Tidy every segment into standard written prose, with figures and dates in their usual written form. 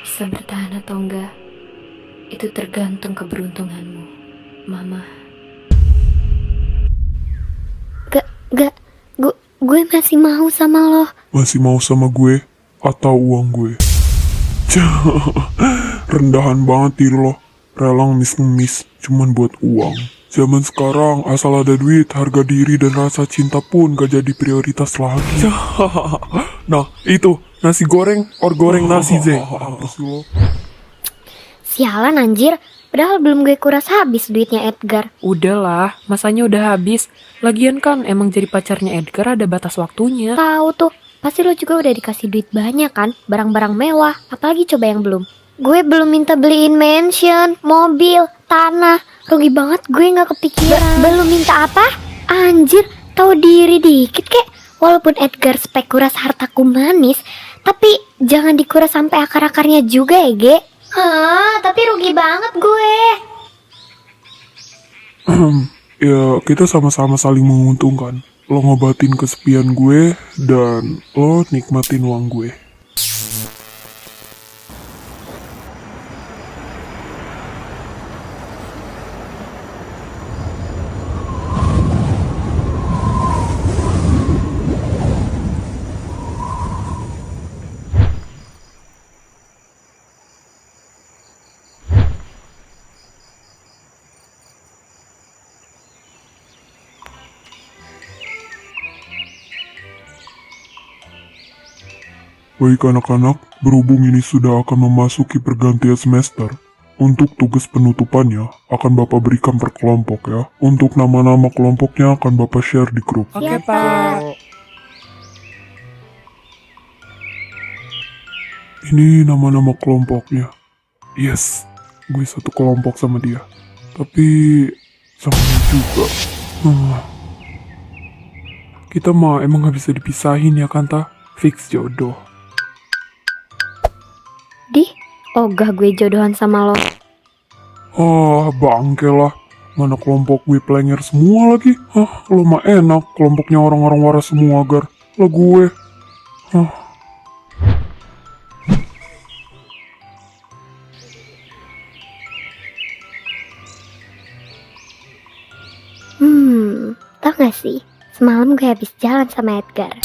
Bisa bertahan atau enggak, itu tergantung keberuntunganmu, Mama. Gak, gue masih mau sama lo. Masih mau sama gue atau uang gue? Rendahan banget diri lo. Rela ngemis-ngemis cuman buat uang. Zaman sekarang asal ada duit, harga diri dan rasa cinta pun gak jadi prioritas lagi. Nah itu nasi goreng or goreng nasi Zeng. Apa sih lo? Sialan anjir, padahal belum gue kuras habis duitnya Edgar. Udahlah, masanya udah habis. Lagian kan emang jadi pacarnya Edgar ada batas waktunya. Tahu tuh, pasti lo juga udah dikasih duit banyak kan, barang-barang mewah, apalagi coba yang belum. Gue belum minta beliin mansion, mobil, tanah. Rugi banget gue nggak kepikiran. Belum minta apa? Anjir, tahu diri dikit kek. Walaupun Edgar spek kuras hartaku manis, tapi jangan dikuras sampai akar-akarnya juga ya, Ge. Hah, tapi rugi banget gue. Ya kita sama-sama saling menguntungkan. Lo ngobatin kesepian gue dan lo nikmatin uang gue. Baik anak-anak, berhubung ini sudah akan memasuki pergantian semester, untuk tugas penutupannya akan Bapak berikan per kelompok ya. Untuk nama-nama kelompoknya akan Bapak share di grup. Oke, Pak. Ini nama-nama kelompoknya. Yes, gue satu kelompok sama dia. Tapi sama dia juga. Kita mah emang gak bisa dipisahin ya kan, Ta? Fix jodoh. Di, ogah gue jodohan sama lo. Bangke lah. Mana kelompok gue plenger semua lagi. Lo mah enak. Kelompoknya orang-orang waras semua, Gar. Lah gue. Tau gak sih? Semalam gue habis jalan sama Edgar.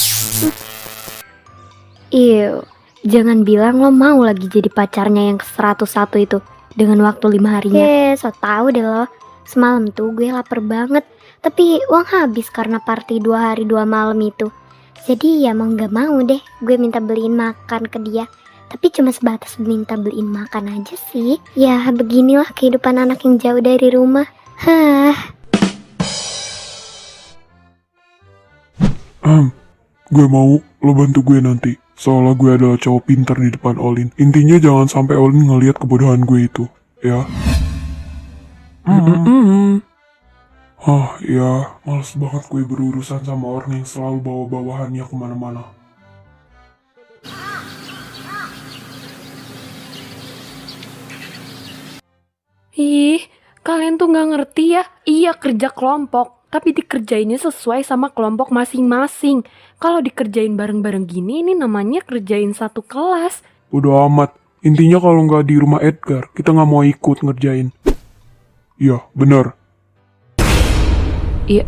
Ew, jangan bilang lo mau lagi jadi pacarnya yang ke-101 itu dengan waktu 5 harinya. So tau deh lo. Semalam tuh gue lapar banget, tapi uang habis karena party 2 hari 2 malam itu. Jadi ya mau gak mau deh gue minta beliin makan ke dia. Tapi cuma sebatas minta beliin makan aja sih. Ya beginilah kehidupan anak yang jauh dari rumah. Gue mau lo bantu gue nanti. Soalnya gue adalah cowok pintar di depan Olin. Intinya jangan sampai Olin ngelihat kebodohan gue itu. Ya. Ya, males banget gue berurusan sama orang yang selalu bawa-bawahannya kemana-mana. Ih, kalian tuh nggak ngerti ya. Iya kerja kelompok, tapi dikerjainnya sesuai sama kelompok masing-masing. Kalau dikerjain bareng-bareng gini, ini namanya kerjain satu kelas. Udah amat. Intinya kalau nggak di rumah Edgar, kita nggak mau ikut ngerjain. Iya, bener.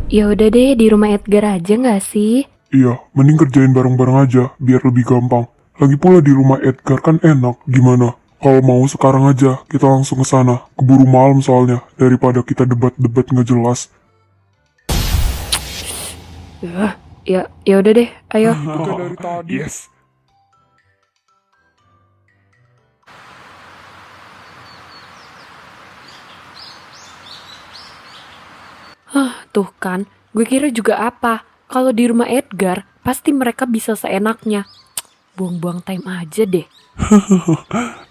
Ya udah deh, di rumah Edgar aja nggak sih? Iya, mending kerjain bareng-bareng aja, biar lebih gampang. Lagi pula di rumah Edgar kan enak, gimana? Kalau mau sekarang aja, kita langsung ke sana. Keburu malam soalnya, daripada kita debat-debat nggak jelas. Ya udah deh, ayo. Bukan dari tadi. Yes. Tuh kan, gue kira juga apa? Kalau di rumah Edgar, pasti mereka bisa seenaknya. Buang-buang time aja deh.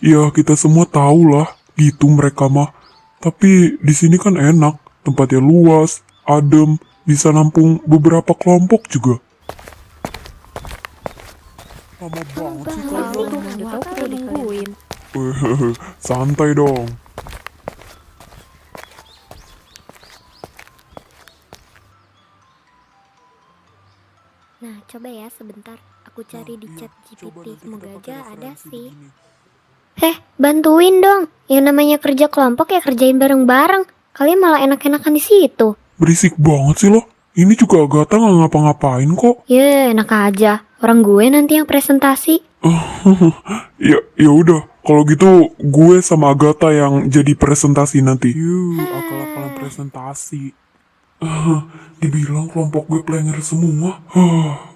Ya kita semua tahu lah, gitu mereka mah. Tapi di sini kan enak, tempatnya luas, adem, bisa nampung beberapa kelompok juga. Lama banget sih kalian. Udah tau kita nungguin. Santai dong. Nah, coba ya sebentar. Aku cari di Iya, chat coba GPT. nanti Semoga kita pakai aja ada referensi sih. begini. Bantuin dong. Yang namanya kerja kelompok ya kerjain bareng-bareng. Kalian malah enak-enakan di situ. Berisik banget sih lo. Ini juga Agatha nggak ngapa-ngapain kok. Ya, enak aja. Orang gue nanti yang presentasi. Ya udah, kalau gitu gue sama Agatha yang jadi presentasi nanti. Akal-akalan presentasi. Dibilang kelompok gue plenger semua.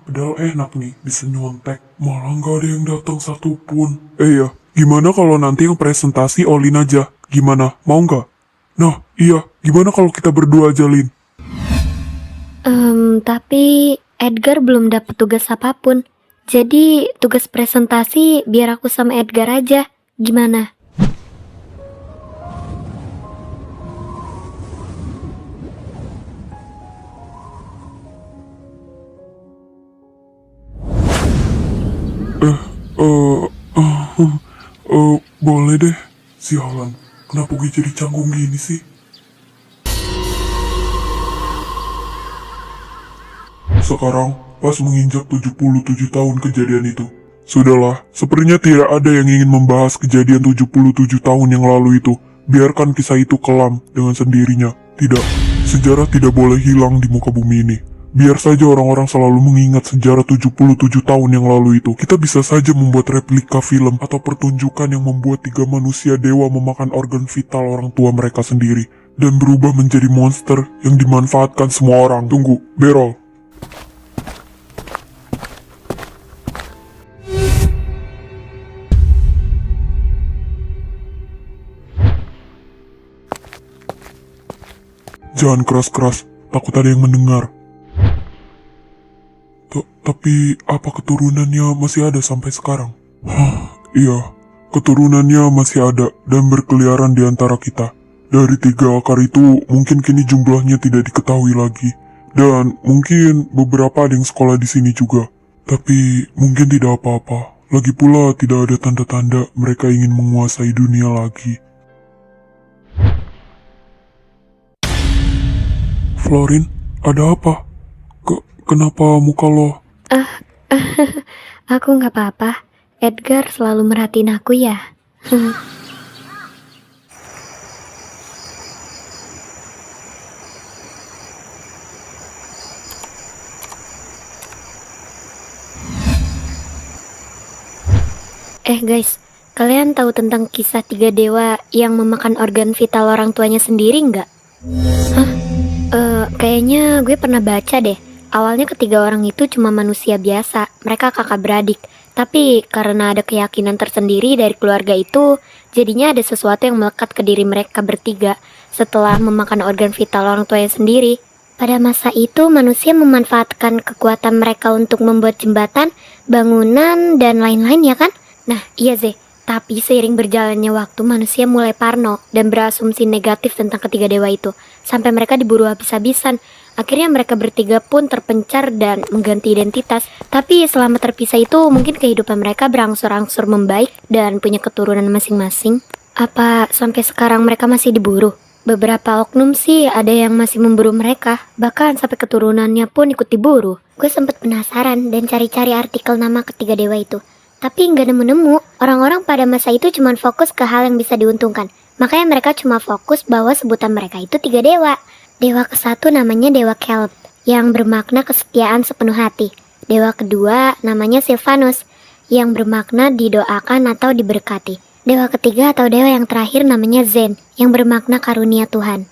Padahal enak nih, bisa nyontek. Malah nggak ada yang datang satupun. Ya, gimana kalau nanti yang presentasi Olin aja? Gimana, mau nggak? Nah, iya, gimana kalau kita berdua aja, Lin? Tapi Edgar belum dapat tugas apapun. Jadi tugas presentasi biar aku sama Edgar aja. Gimana? Eh, boleh deh. Sialan, kenapa gue jadi canggung gini sih? Sekarang, pas menginjak 77 tahun kejadian itu. Sudahlah, sepertinya tidak ada yang ingin membahas kejadian 77 tahun yang lalu itu. Biarkan kisah itu kelam dengan sendirinya. Tidak, sejarah tidak boleh hilang di muka bumi ini. Biar saja orang-orang selalu mengingat sejarah 77 tahun yang lalu itu. Kita bisa saja membuat replika film atau pertunjukan yang membuat 3 manusia dewa memakan organ vital orang tua mereka sendiri. Dan berubah menjadi monster yang dimanfaatkan semua orang. Tunggu, Berol. Jangan keras-keras, takut ada yang mendengar. Tapi apa keturunannya masih ada sampai sekarang? Iya, keturunannya masih ada dan berkeliaran di antara kita. Dari 3 akar itu mungkin kini jumlahnya tidak diketahui lagi. Dan mungkin beberapa ada yang sekolah di sini juga. Tapi mungkin tidak apa-apa. Lagi pula tidak ada tanda-tanda mereka ingin menguasai dunia lagi. Florin, ada apa? Kenapa muka lo? Aku nggak apa-apa. Edgar selalu merhatiin aku ya. Guys, kalian tahu tentang kisah 3 dewa yang memakan organ vital orang tuanya sendiri nggak? Kayaknya gue pernah baca deh. Awalnya ketiga orang itu cuma manusia biasa, mereka kakak beradik. Tapi karena ada keyakinan tersendiri dari keluarga itu, jadinya ada sesuatu yang melekat ke diri mereka bertiga setelah memakan organ vital orang tuanya sendiri. Pada masa itu manusia memanfaatkan kekuatan mereka untuk membuat jembatan, bangunan, dan lain-lain ya kan? Nah iya Zeh, tapi seiring berjalannya waktu manusia mulai parno dan berasumsi negatif tentang ketiga dewa itu. Sampai mereka diburu habis-habisan. Akhirnya mereka bertiga pun terpencar dan mengganti identitas. Tapi selama terpisah itu mungkin kehidupan mereka berangsur-angsur membaik dan punya keturunan masing-masing. Apa sampai sekarang mereka masih diburu? Beberapa oknum sih ada yang masih memburu mereka. Bahkan sampai keturunannya pun ikut diburu. Gue sempet penasaran dan cari-cari artikel nama ketiga dewa itu. Tapi nggak nemu-nemu. Orang-orang pada masa itu cuma fokus ke hal yang bisa diuntungkan. Makanya mereka cuma fokus bahwa sebutan mereka itu 3 dewa. Dewa ke-1 namanya Dewa Kelp, yang bermakna kesetiaan sepenuh hati. Dewa kedua namanya Silvanus, yang bermakna didoakan atau diberkati. Dewa ketiga atau dewa yang terakhir namanya Zen, yang bermakna karunia Tuhan.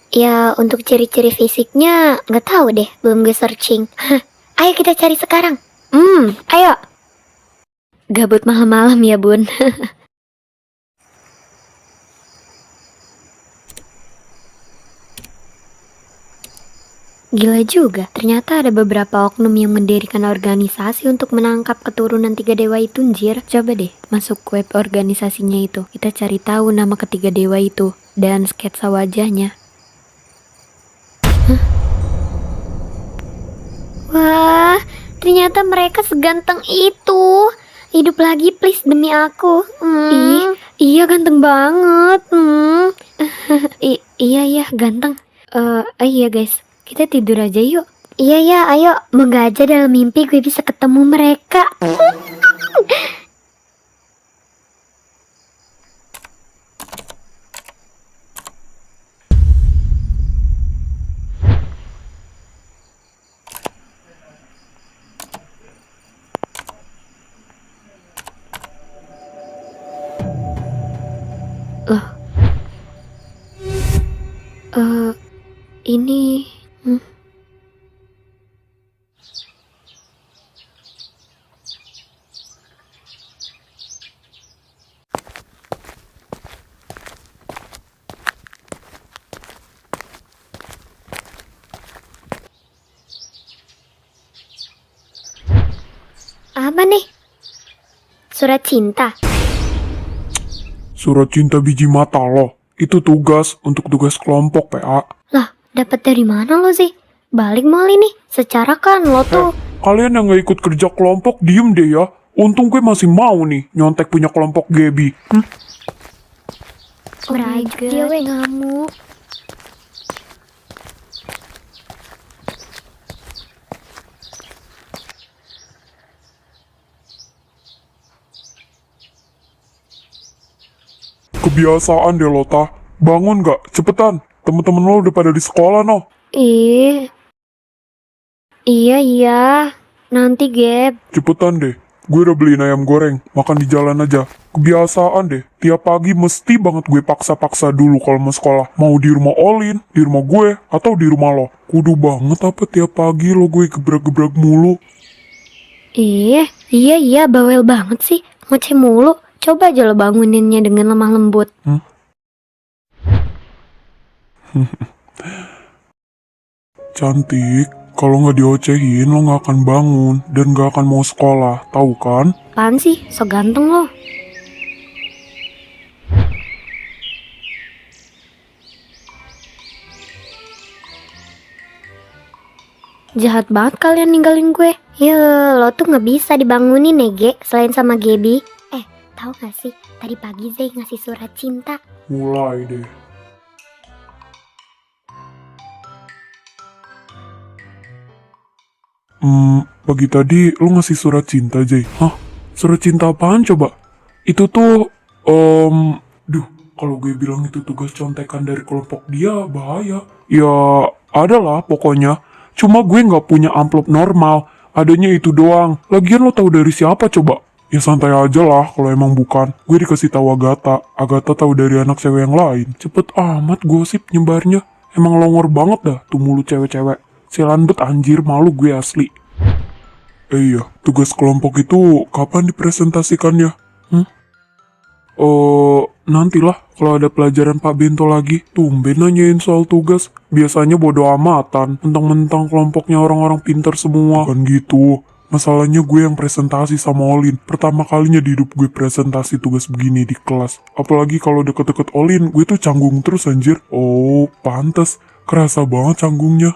Ya untuk ciri-ciri fisiknya nggak tahu deh, belum gue searching. Ayo kita cari sekarang. Ayo. Gabut malam-malam ya bun. Gila juga, ternyata ada beberapa oknum yang mendirikan organisasi untuk menangkap keturunan 3 dewa itu anjir. Coba deh masuk web organisasinya itu, kita cari tahu nama ketiga dewa itu dan sketsa wajahnya. Wah, ternyata mereka seganteng itu. Hidup lagi please demi aku. Iya ganteng banget. Iya ganteng. Iya guys, kita tidur aja yuk. Iya ya, ayo. Moga aja dalam mimpi gue bisa ketemu mereka. Loh, ini... Apa nih? Surat cinta. Surat cinta biji mata lo. Itu tugas untuk tugas kelompok, PA. Lah, dapat dari mana lo sih? Balik Molly nih. Secara kan lo tuh... Kalian yang gak ikut kerja kelompok, diem deh ya. Untung gue masih mau nih nyontek punya kelompok Gaby. Berajuk dia weh ngamuk. Kebiasaan deh lo, Tah. Bangun gak? Cepetan. Temen-temen lo udah pada di sekolah, no. Iya. Nanti, Gap. Cepetan deh. Gue udah beliin ayam goreng. Makan di jalan aja. Kebiasaan deh. Tiap pagi mesti banget gue paksa-paksa dulu kalau mau sekolah. Mau di rumah Olin, di rumah gue, atau di rumah lo. Kudu banget apa tiap pagi lo gue gebrak-gebrak mulu. Iya, bawel banget sih. Ngoceh mulu. Coba aja lo banguninnya dengan lemah lembut. Cantik. Kalau nggak diocehin lo nggak akan bangun dan nggak akan mau sekolah. Tahu kan? Apaan sih? So ganteng lo. Jahat banget kalian ninggalin gue. Lo tuh nggak bisa dibangunin Ge, selain sama Gaby. Tahu gak sih? Tadi pagi Zay ngasih surat cinta. Mulai deh. Pagi tadi lo ngasih surat cinta, Jay. Hah? Surat cinta apaan coba? Itu tuh, kalau gue bilang itu tugas contekan dari kelompok dia, bahaya. Ya, adalah pokoknya. Cuma gue nggak punya amplop normal. Adanya itu doang. Lagian lo tahu dari siapa coba? Ya santai aja lah kalau emang bukan. Gue dikasih tahu Agatha. Agatha tahu dari anak cewek yang lain. Cepet amat gosip nyebarnya. Emang longor banget dah tuh mulut cewek-cewek. Sialan bet anjir, malu gue asli. Iya, tugas kelompok itu kapan dipresentasikannya? Nantilah kalau ada pelajaran Pak Bento lagi. Tumben nanyain soal tugas. Biasanya bodo amatan. Mentang-mentang kelompoknya orang-orang pintar semua. Kan gitu. Masalahnya gue yang presentasi sama Olin. Pertama kalinya di hidup gue presentasi tugas begini di kelas. Apalagi kalau deket-deket Olin, gue tuh canggung terus anjir. Oh, pantes. Kerasa banget canggungnya.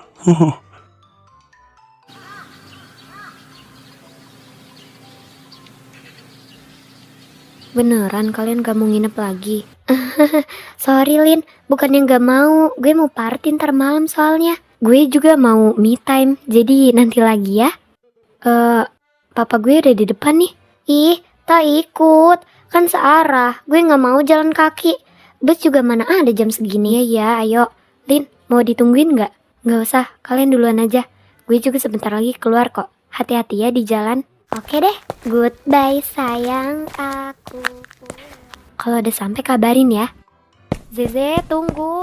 Beneran kalian gak mau nginep lagi? Sorry Lin, bukannya gak mau. Gue mau party ntar malam soalnya. Gue juga mau me time, jadi nanti lagi ya. Papa gue udah di depan nih. Ih, tak ikut. Kan searah, gue gak mau jalan kaki. Bus juga mana ada jam segini ya, ayo. Lin, mau ditungguin gak? Gak usah, kalian duluan aja. Gue juga sebentar lagi keluar kok. Hati-hati ya di jalan. Oke deh, goodbye sayang aku. Kalau udah sampai kabarin ya. Zeze, tunggu.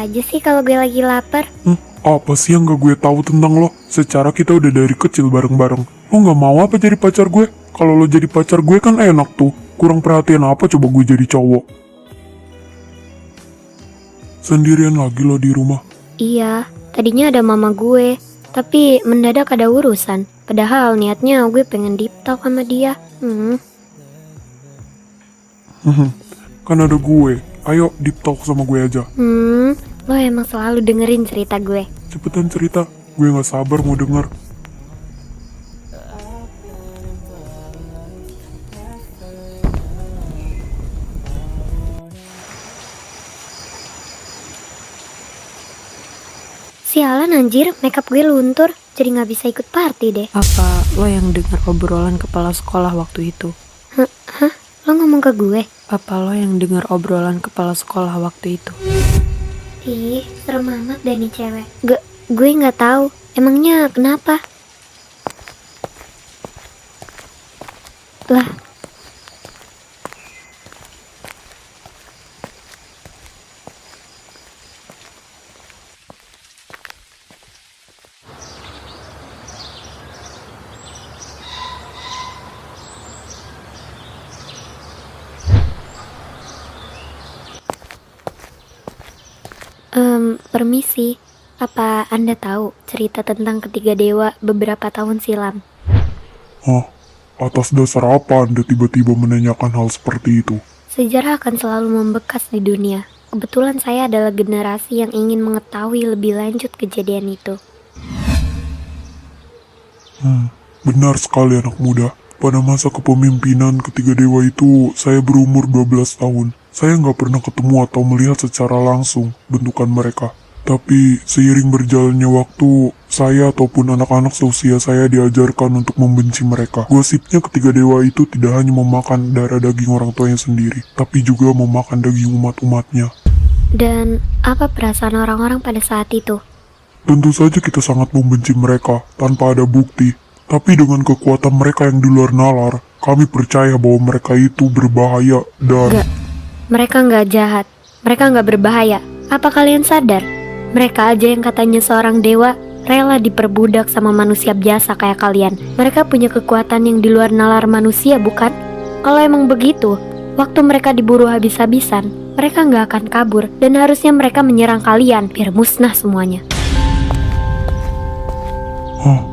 aja sih kalau gue lagi lapar. Apa sih yang gak gue tahu tentang lo? Secara kita udah dari kecil bareng-bareng. Lo gak mau apa jadi pacar gue? Kalau lo jadi pacar gue kan enak tuh. Kurang perhatian apa coba gue jadi cowok? Sendirian lagi lo di rumah. Iya, tadinya ada mama gue, tapi mendadak ada urusan. Padahal niatnya gue pengen deep talk sama dia. Kan ada gue. Ayo deep talk sama gue aja. Lo emang selalu dengerin cerita gue. Cepetan cerita. Gue gak sabar mau denger. Sialan anjir, makeup gue luntur, jadi gak bisa ikut party deh. Apa lo yang dengar obrolan kepala sekolah waktu itu? Lo ngomong ke gue? Apa lo yang dengar obrolan kepala sekolah waktu itu? Ih, serem amat deh nih cewek. Gue gak tahu. Emangnya kenapa? Lah, permisi. Apa Anda tahu cerita tentang ketiga dewa beberapa tahun silam? Hah? Atas dasar apa Anda tiba-tiba menanyakan hal seperti itu? Sejarah akan selalu membekas di dunia. Kebetulan saya adalah generasi yang ingin mengetahui lebih lanjut kejadian itu. Benar sekali anak muda. Pada masa kepemimpinan ketiga dewa itu, saya berumur 12 tahun. Saya nggak pernah ketemu atau melihat secara langsung bentukan mereka. Tapi seiring berjalannya waktu, saya ataupun anak-anak seusia saya diajarkan untuk membenci mereka. Gosipnya ketiga dewa itu tidak hanya memakan darah daging orang tuanya sendiri, tapi juga memakan daging umat-umatnya. Dan apa perasaan orang-orang pada saat itu? Tentu saja kita sangat membenci mereka tanpa ada bukti. Tapi dengan kekuatan mereka yang di luar nalar, kami percaya bahwa mereka itu berbahaya dan... Enggak, mereka nggak jahat. Mereka nggak berbahaya. Apa kalian sadar? Mereka aja yang katanya seorang dewa, rela diperbudak sama manusia biasa kayak kalian. Mereka punya kekuatan yang di luar nalar manusia, bukan? Kalau emang begitu, waktu mereka diburu habis-habisan, mereka nggak akan kabur. Dan harusnya mereka menyerang kalian, biar musnah semuanya. Hah?